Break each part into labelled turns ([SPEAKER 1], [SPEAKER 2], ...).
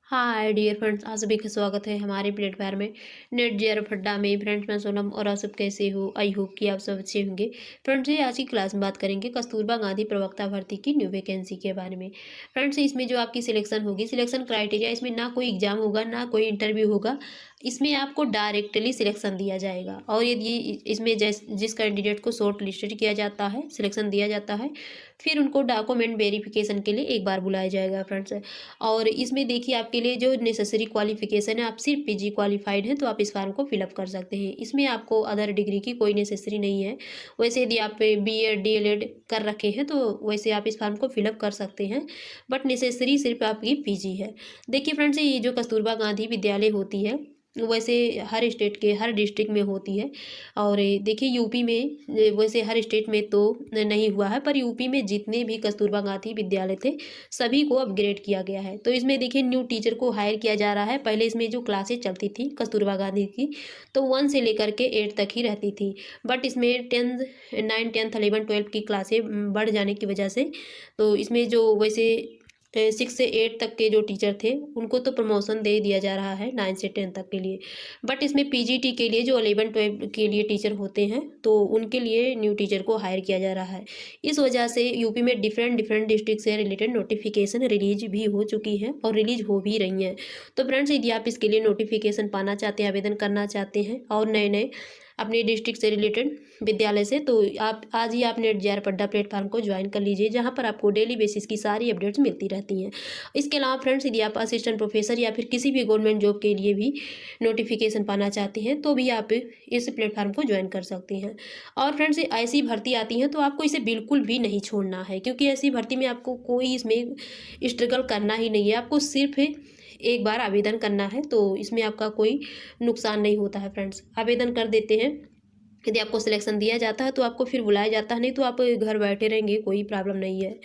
[SPEAKER 1] Hi dear friends, आप सभी का स्वागत है हमारे प्लेटफॉर्म में नेट जेआरएफ अड्डा में। फ्रेंड्स, मैं सोनम और आप सब कैसे हो? आई होप कि आप सब अच्छे होंगे। फ्रेंड्स, ये आज की क्लास में बात करेंगे कस्तूरबा गांधी प्रवक्ता भर्ती की न्यू वैकेंसी के बारे में। फ्रेंड्स, इसमें जो आपकी सिलेक्शन होगी, सिलेक्शन क्राइटेरिया, इसमें ना कोई एग्जाम होगा ना कोई इंटरव्यू होगा। इसमें आपको डायरेक्टली सिलेक्शन दिया जाएगा और यदि इसमें जिस कैंडिडेट को शॉर्ट लिस्टेड किया जाता है, सिलेक्शन दिया जाता है, फिर उनको डॉक्यूमेंट वेरिफिकेशन के लिए एक बार बुलाया जाएगा। फ्रेंड्स, और इसमें देखिए आपके लिए जो नेसेसरी क्वालिफिकेशन है, आप सिर्फ पीजी क्वालिफाइड हैं तो आप इस फॉर्म को फिलअप कर सकते हैं। इसमें आपको अदर डिग्री की कोई नेसेसरी नहीं है। वैसे यदि आप बीएड डीएलएड कर रखे हैं तो वैसे आप इस फॉर्म को फिलअप कर सकते हैं, बट नेसेसरी सिर्फ आपकी पीजी है। देखिए फ्रेंड्स, ये जो कस्तूरबा गांधी विद्यालय होती है वैसे हर स्टेट के हर डिस्ट्रिक्ट में होती है। और देखिए यूपी में वैसे हर स्टेट में तो नहीं हुआ है, पर यूपी में जितने भी कस्तूरबा गांधी विद्यालय थे सभी को अपग्रेड किया गया है। तो इसमें देखिए न्यू टीचर को हायर किया जा रहा है। पहले इसमें जो क्लासेस चलती थी कस्तूरबा गांधी की, तो 1 से लेकर के 8 तक ही रहती थी, बट इसमें 10 9 10 11 12 की क्लासें बढ़ जाने की वजह से तो इसमें जो वैसे 6 से 8 तक के जो टीचर थे उनको तो प्रमोशन दे दिया जा रहा है 9 से 10 तक के लिए। बट इसमें पीजीटी के लिए जो 11 12 के लिए टीचर होते हैं तो उनके लिए न्यू टीचर को हायर किया जा रहा है। इस वजह से यूपी में डिफरेंट डिफरेंट डिस्ट्रिक्ट से रिलेटेड नोटिफिकेशन रिलीज भी हो चुकी है और रिलीज हो भी रही हैं। तो फ्रेंड्स, यदि आप इसके लिए नोटिफिकेशन पाना चाहते हैं, आवेदन करना चाहते हैं और नए नए अपने डिस्ट्रिक्ट से रिलेटेड विद्यालय से, तो आप आज ही आप नेट जेआरएफ अड्डा प्लेटफॉर्म को ज्वाइन कर लीजिए, जहां पर आपको डेली बेसिस की सारी अपडेट्स मिलती रहती हैं। इसके अलावा फ्रेंड्स, यदि आप असिस्टेंट प्रोफेसर या फिर किसी भी गवर्नमेंट जॉब के लिए भी नोटिफिकेशन पाना चाहते हैं तो भी आप इस प्लेटफॉर्म को ज्वाइन कर सकते हैं। और फ्रेंड्स, ऐसी भर्ती आती है तो आपको इसे बिल्कुल भी नहीं छोड़ना है, क्योंकि ऐसी भर्ती में आपको कोई इसमें स्ट्रगल करना ही नहीं है। आपको सिर्फ एक बार आवेदन करना है, तो इसमें आपका कोई नुकसान नहीं होता है। फ्रेंड्स, आवेदन कर देते हैं, यदि आपको सिलेक्शन दिया जाता है तो आपको फिर बुलाया जाता है, नहीं तो आप घर बैठे रहेंगे, कोई प्रॉब्लम नहीं है।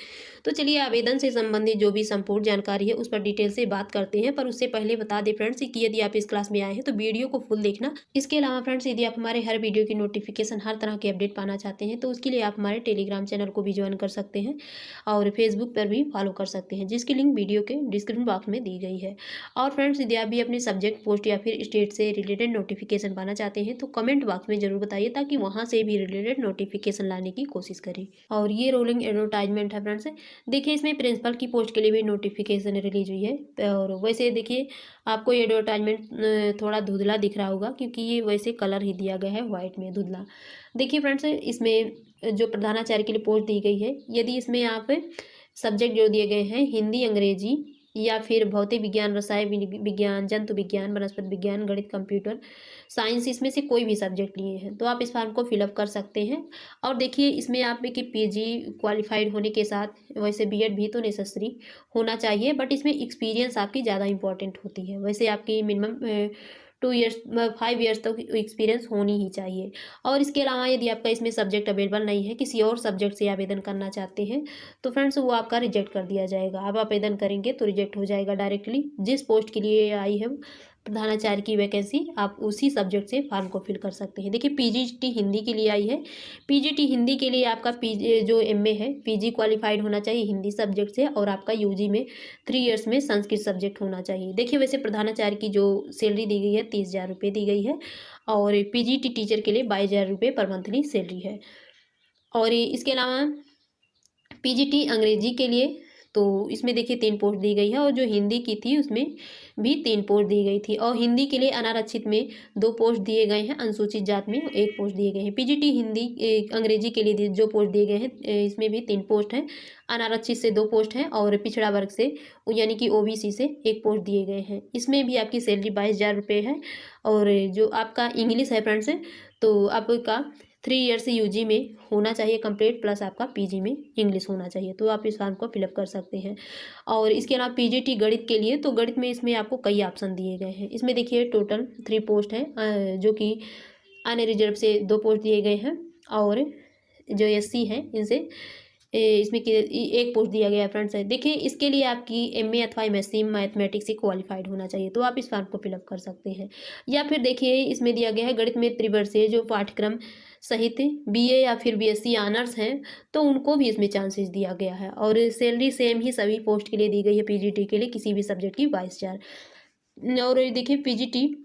[SPEAKER 1] तो चलिए आवेदन से संबंधित जो भी संपूर्ण जानकारी है उस पर डिटेल से बात करते हैं, पर उससे पहले बता दें फ्रेंड्स कि यदि आप इस क्लास में आए हैं तो वीडियो को फुल देखना। इसके अलावा फ्रेंड्स, यदि आप हमारे हर वीडियो की नोटिफिकेशन, हर तरह के अपडेट पाना चाहते हैं तो उसके लिए आप हमारे टेलीग्राम चैनल को भी ज्वाइन कर सकते हैं और फेसबुक पर भी फॉलो कर सकते हैं, जिसकी लिंक वीडियो के डिस्क्रिप्शन बॉक्स में दी गई है। और फ्रेंड्स, यदि आप भी अपने सब्जेक्ट, पोस्ट या फिर स्टेट से रिलेटेड नोटिफिकेशन पाना चाहते हैं तो कमेंट बॉक्स में जरूर बताइए, ताकि वहां से भी रिलेटेड नोटिफिकेशन लाने की कोशिश करें। और ये रोलिंग एडवर्टाइजमेंट है फ्रेंड्स। देखिए, इसमें प्रिंसिपल की पोस्ट के लिए भी नोटिफिकेशन रिलीज हुई है। और वैसे देखिए आपको ये एडवर्टाइजमेंट थोड़ा धुंधला दिख रहा होगा, क्योंकि ये वैसे कलर ही दिया गया है व्हाइट में, धुंधला। देखिए फ्रेंड्स, इसमें जो प्रधानाचार्य के लिए पोस्ट दी गई है, यदि इसमें आप सब्जेक्ट जो दिए गए हैं हिंदी, अंग्रेजी या फिर भौतिक विज्ञान, रसायन विज्ञान, जंतु विज्ञान, वनस्पति विज्ञान, गणित, कंप्यूटर साइंस, इसमें से कोई भी सब्जेक्ट लिए हैं तो आप इस फॉर्म को फिलअप कर सकते हैं। और देखिए इसमें आप कि पीजी क्वालिफाइड होने के साथ वैसे बीएड भी तो नेसेसरी होना चाहिए, बट इसमें एक्सपीरियंस आपकी ज़्यादा इंपॉर्टेंट होती है। वैसे आपकी मिनिमम 2 ईयर्स 5 ईयर्स तक एक्सपीरियंस होनी ही चाहिए। और इसके अलावा यदि आपका इसमें सब्जेक्ट अवेलेबल नहीं है, किसी और सब्जेक्ट से आवेदन करना चाहते हैं तो फ्रेंड्स वो आपका रिजेक्ट कर दिया जाएगा। आप आवेदन करेंगे तो रिजेक्ट हो जाएगा डायरेक्टली। जिस पोस्ट के लिए आई है प्रधानाचार्य की वैकेंसी, आप उसी सब्जेक्ट से फॉर्म को फिल कर सकते हैं। देखिए पीजीटी हिंदी के लिए आई है। पीजीटी हिंदी के लिए आपका पीजी जो एमए है, पीजी क्वालिफाइड होना चाहिए हिंदी सब्जेक्ट से, और आपका यूजी में 3 ईयर्स में संस्कृत सब्जेक्ट होना चाहिए। देखिए वैसे प्रधानाचार्य की जो सैलरी दी गई है 30,000 रुपये दी गई है, और पीजीटी टीचर के लिए 22,000 रुपये पर मंथली सैलरी है। और इसके अलावा पीजीटी अंग्रेजी के लिए तो इसमें देखिए 3 पोस्ट दी गई है, और जो हिंदी की थी उसमें भी 3 पोस्ट दी गई थी। और हिंदी के लिए अनारक्षित में 2 पोस्ट दिए गए हैं, अनुसूचित जात में 1 पोस्ट दिए गए हैं। पीजीटी हिंदी अंग्रेजी के लिए जो पोस्ट दिए गए हैं इसमें भी 3 पोस्ट हैं, अनारक्षित से 2 पोस्ट हैं और पिछड़ा वर्ग से यानी कि ओबीसी से 1 पोस्ट दिए गए हैं। इसमें भी आपकी सैलरी 22,000 रुपये है। और जो आपका इंग्लिश है फ्रेंड्स, तो आपका 3 ईयर्स यूजी में होना चाहिए कंप्लीट, प्लस आपका पीजी में इंग्लिश होना चाहिए, तो आप इस फॉर्म को फिलअप कर सकते हैं। और इसके अलावा पीजीटी गणित के लिए, तो गणित में इसमें आपको कई ऑप्शन दिए गए हैं। इसमें देखिए टोटल 3 पोस्ट हैं, जो कि अनरिजर्व से 2 पोस्ट दिए गए हैं, और जो एससी हैं इनसे इसमें एक पोस्ट दिया गया है फ्रेंड्स। देखिए इसके लिए आपकी एमए अथवा एमएससी मैथमेटिक्स से क्वालिफाइड होना चाहिए, तो आप इस फॉर्म को फिलअप कर सकते हैं। या फिर देखिए इसमें दिया गया है गणित में त्रिवर्षीय जो पाठ्यक्रम सहित बीए या फिर बीएससी ऑनर्स हैं, तो उनको भी इसमें चांसेस दिया गया है। और सैलरी सेम ही सभी पोस्ट के लिए दी गई है। पीजीटी के लिए किसी भी सब्जेक्ट की 22,000। और देखिए पीजीटी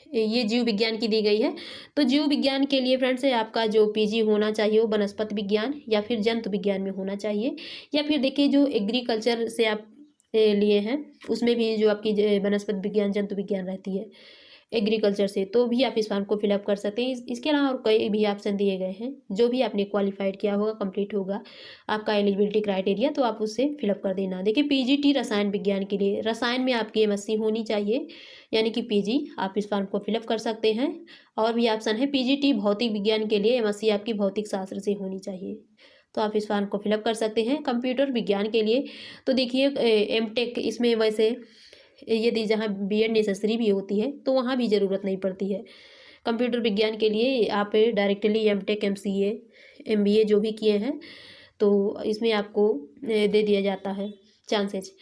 [SPEAKER 1] ये जीव विज्ञान की दी गई है। तो जीव विज्ञान के लिए फ्रेंड्स आपका जो पीजी होना चाहिए वो वनस्पति विज्ञान या फिर जंतु विज्ञान में होना चाहिए। या फिर देखिए जो एग्रीकल्चर से आप लिए हैं उसमें भी जो आपकी वनस्पति विज्ञान जंतु विज्ञान रहती है एग्रीकल्चर से, तो भी आप इस फॉर्म को फिलअप कर सकते हैं। इसके अलावा और कई भी ऑप्शन दिए गए हैं, जो भी आपने क्वालिफाइड किया होगा, कंप्लीट होगा आपका एलिजिबिलिटी क्राइटेरिया, तो आप उससे फिलअप कर देना। देखिए पीजीटी रसायन विज्ञान के लिए रसायन में आपकी एमएससी होनी चाहिए, यानी कि पीजी, आप इस फॉर्म को फिलअप कर सकते हैं। और भी ऑप्शन है पीजीटी भौतिक विज्ञान के लिए एमएससी आपकी भौतिक शास्त्र से होनी चाहिए, तो आप इस फॉर्म को फिलअप कर सकते हैं। कंप्यूटर विज्ञान के लिए तो देखिए एमटेक, इसमें वैसे यदि जहाँ बीएड नेसेसरी भी होती है तो वहाँ भी ज़रूरत नहीं पड़ती है। कंप्यूटर विज्ञान के लिए आप डायरेक्टली एमटेक एमसीए एमबीए जो भी किए हैं तो इसमें आपको दे दिया जाता है चांसेस।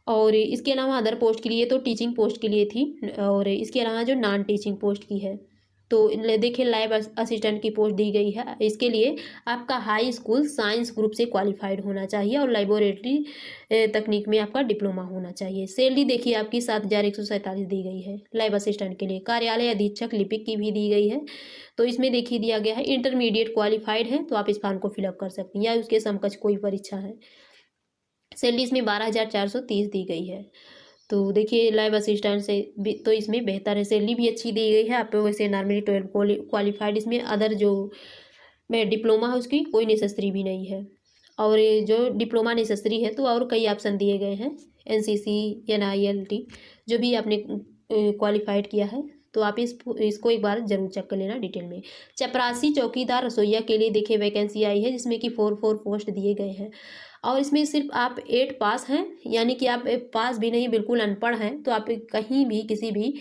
[SPEAKER 1] और इसके अलावा अदर पोस्ट के लिए तो टीचिंग पोस्ट के लिए थी, और इसके अलावा जो नॉन टीचिंग पोस्ट की है तो देखिए लैब असिस्टेंट की पोस्ट दी गई है। इसके लिए आपका हाई स्कूल साइंस ग्रुप से क्वालिफाइड होना चाहिए और लेबोरेटरी तकनीक में आपका डिप्लोमा होना चाहिए। सैलरी देखिए आपकी 7,147 दी गई है लैब असिस्टेंट के लिए। कार्यालय अधीक्षक लिपिक की भी दी गई है, तो इसमें देखिए दिया गया है इंटरमीडिएट क्वालिफाइड है तो आप इस फॉर्म को फिलअप कर सकते हैं, या उसके समकक्ष कोई परीक्षा है। सैलरी इसमें 12,430 दी गई है। तो देखिए लैब असिस्टेंट से भी तो इसमें बेहतर है, सैलरी भी अच्छी दी गई है। आप वैसे नॉर्मली 12 क्वालिफाइड, इसमें अदर जो में डिप्लोमा है उसकी कोई नेसेसरी भी नहीं है। और ये जो डिप्लोमा नेसेसरी है तो और कई ऑप्शन दिए गए हैं, एनसीसी एनआईएलटी जो भी आपने क्वालिफाइड किया है तो आप इसको एक बार जरूर चेक कर लेना डिटेल में। चपरासी चौकीदार रसोईया के लिए देखिए वैकेंसी आई है, जिसमें कि 4 पोस्ट दिए गए हैं। और इसमें सिर्फ आप 8 पास हैं, यानी कि आप पास भी नहीं बिल्कुल अनपढ़ हैं, तो आप कहीं भी किसी भी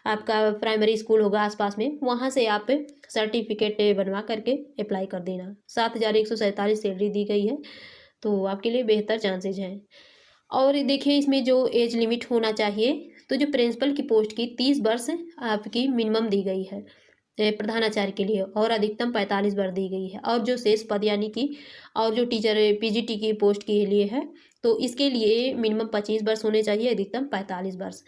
[SPEAKER 1] आपका प्राइमरी स्कूल होगा आसपास में वहाँ से आप सर्टिफिकेट बनवा करके अप्लाई कर देना। 7,147 सैलरी दी गई है, तो आपके लिए बेहतर चांसेज हैं। और देखिए इसमें जो एज लिमिट होना चाहिए, तो जो प्रिंसिपल की पोस्ट की 30 वर्ष आपकी मिनिमम दी गई है प्रधानाचार्य के लिए, और अधिकतम 45 वर्ष दी गई है। और जो शेष पद यानी कि और जो टीचर पीजीटी की पोस्ट के लिए है तो इसके लिए मिनिमम 25 वर्ष होने चाहिए, अधिकतम 45 वर्ष।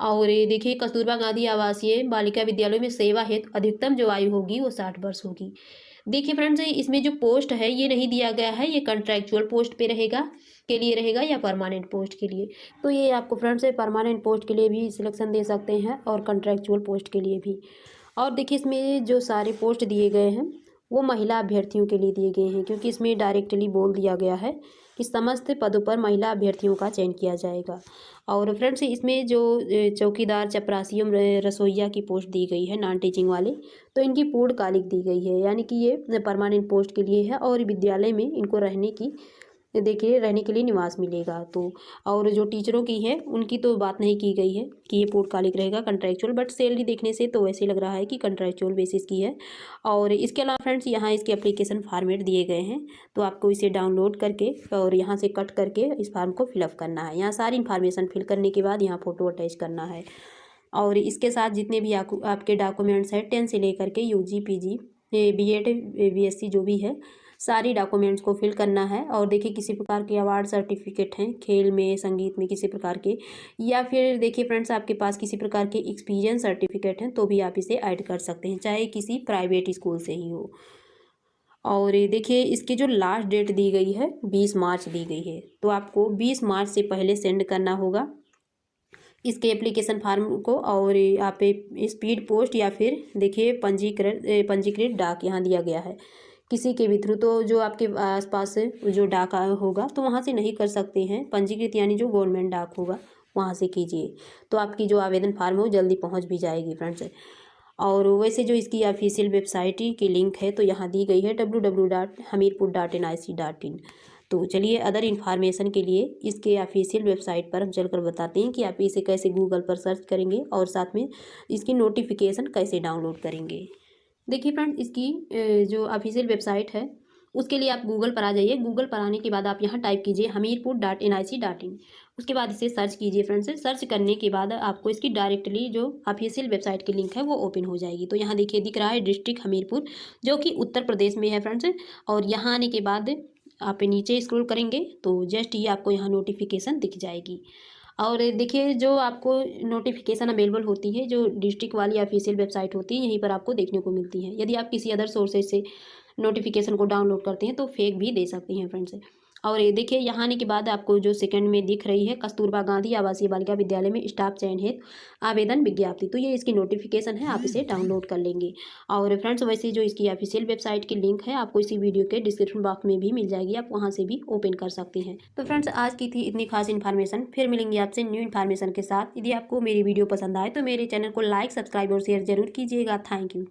[SPEAKER 1] और ये देखिए कस्तूरबा गांधी आवासीय बालिका विद्यालय में सेवा हेतु अधिकतम जो आयु होगी वो 60 वर्ष होगी। देखिए फ्रेंड्स इसमें जो पोस्ट है ये नहीं दिया गया है, ये कॉन्ट्रैक्चुअल पोस्ट पे रहेगा के लिए रहेगा या परमानेंट पोस्ट के लिए। तो ये आपको फ्रेंड्स परमानेंट पोस्ट के लिए भी सिलेक्शन दे सकते हैं और कॉन्ट्रैक्चुअल पोस्ट के लिए भी। और देखिए इसमें जो सारे पोस्ट दिए गए हैं वो महिला अभ्यर्थियों के लिए दिए गए हैं, क्योंकि इसमें डायरेक्टली बोल दिया गया है कि समस्त पदों पर महिला अभ्यर्थियों का चयन किया जाएगा। और फ्रेंड्स इसमें जो चौकीदार चपरासी रसोईया की पोस्ट दी गई है नॉन टीचिंग वाले, तो इनकी पूर्णकालिक दी गई है, यानी कि ये परमानेंट पोस्ट के लिए है और विद्यालय में इनको देखिए रहने के लिए निवास मिलेगा। तो और जो टीचरों की है उनकी तो बात नहीं की गई है कि ये पूर्णकालिक रहेगा कंट्रैक्चुअल, बट सैलरी देखने से तो वैसे लग रहा है कि कंट्रैक्चुअल बेसिस की है। और इसके अलावा फ्रेंड्स यहाँ इसके एप्लीकेशन फॉर्मेट दिए गए हैं, तो आपको इसे डाउनलोड करके और यहाँ से कट करके इस फॉर्म को फिलअप करना है। यहाँ सारी इन्फॉर्मेशन फिल करने के बाद यहाँ फ़ोटो अटैच करना है। और इसके साथ जितने भी आपके डॉक्यूमेंट्स हैं 10 से लेकर के यूजी पीजी बीएड बीएससी जो भी है सारी डॉक्यूमेंट्स को फिल करना है। और देखिए किसी प्रकार के अवार्ड सर्टिफिकेट हैं खेल में संगीत में किसी प्रकार के, या फिर देखिए फ्रेंड्स आपके पास किसी प्रकार के एक्सपीरियंस सर्टिफिकेट हैं तो भी आप इसे ऐड कर सकते हैं, चाहे किसी प्राइवेट स्कूल से ही हो। और देखिए इसकी जो लास्ट डेट दी गई है 20 मार्च दी गई है, तो आपको 20 मार्च से पहले सेंड करना होगा इसके एप्लीकेशन फॉर्म को। और आप स्पीड पोस्ट या फिर देखिए पंजीकृत डाक यहाँ दिया गया है किसी के भी थ्रू, तो जो आपके आसपास जो डाक होगा तो वहाँ से नहीं कर सकते हैं, पंजीकृत यानी जो गवर्नमेंट डाक होगा वहाँ से कीजिए, तो आपकी जो आवेदन फॉर्म है वो जल्दी पहुँच भी जाएगी फ्रेंड्स। और वैसे जो इसकी ऑफिशियल वेबसाइट की लिंक है तो यहाँ दी गई है www.hamirpur.nic.in। तो चलिए अदर इन्फॉर्मेशन के लिए इसके ऑफिशियल वेबसाइट पर हम चलकर बताते हैं कि आप इसे कैसे गूगल पर सर्च करेंगे और साथ में इसकी नोटिफिकेशन कैसे डाउनलोड करेंगे। देखिए फ्रेंड्स इसकी जो ऑफिशियल वेबसाइट है उसके लिए आप गूगल पर आ जाइए। गूगल पर आने के बाद आप यहाँ टाइप कीजिए hamirpur.nic.in। उसके बाद इसे सर्च कीजिए फ्रेंड्स। सर्च करने के बाद आपको इसकी डायरेक्टली जो ऑफिशियल वेबसाइट की लिंक है वो ओपन हो जाएगी। तो यहाँ देखिए दिख रहा है डिस्ट्रिक्ट हमीरपुर, जो कि उत्तर प्रदेश में है फ्रेंड्स। और यहाँ आने के बाद आप नीचे स्क्रॉल करेंगे तो जस्ट ये आपको यहाँ नोटिफिकेशन दिख जाएगी। और देखिए जो आपको नोटिफिकेशन अवेलेबल होती है, जो डिस्ट्रिक्ट वाली ऑफिशियल वेबसाइट होती है, यहीं पर आपको देखने को मिलती है। यदि आप किसी अदर सोर्सेज से नोटिफिकेशन को डाउनलोड करते हैं तो फेक भी दे सकती हैं फ्रेंड्स। और ये देखिए यहाँ आने के बाद आपको जो सेकंड में दिख रही है कस्तूरबा गांधी आवासीय बालिका विद्यालय में स्टाफ चयन हेतु आवेदन विज्ञप्ति, तो ये इसकी नोटिफिकेशन है, आप इसे डाउनलोड कर लेंगे। और फ्रेंड्स वैसे जो इसकी ऑफिशियल वेबसाइट की लिंक है आपको इसी वीडियो के डिस्क्रिप्शन बॉक्स में भी मिल जाएगी, आप वहाँ से भी ओपन कर सकते हैं। तो फ्रेंड्स आज की थी इतनी खास इन्फॉर्मेशन, फिर मिलेंगे आपसे न्यू इन्फॉर्मेशन के साथ। यदि आपको मेरी वीडियो पसंद आए तो मेरे चैनल को लाइक, सब्सक्राइब और शेयर जरूर कीजिएगा। Thank you.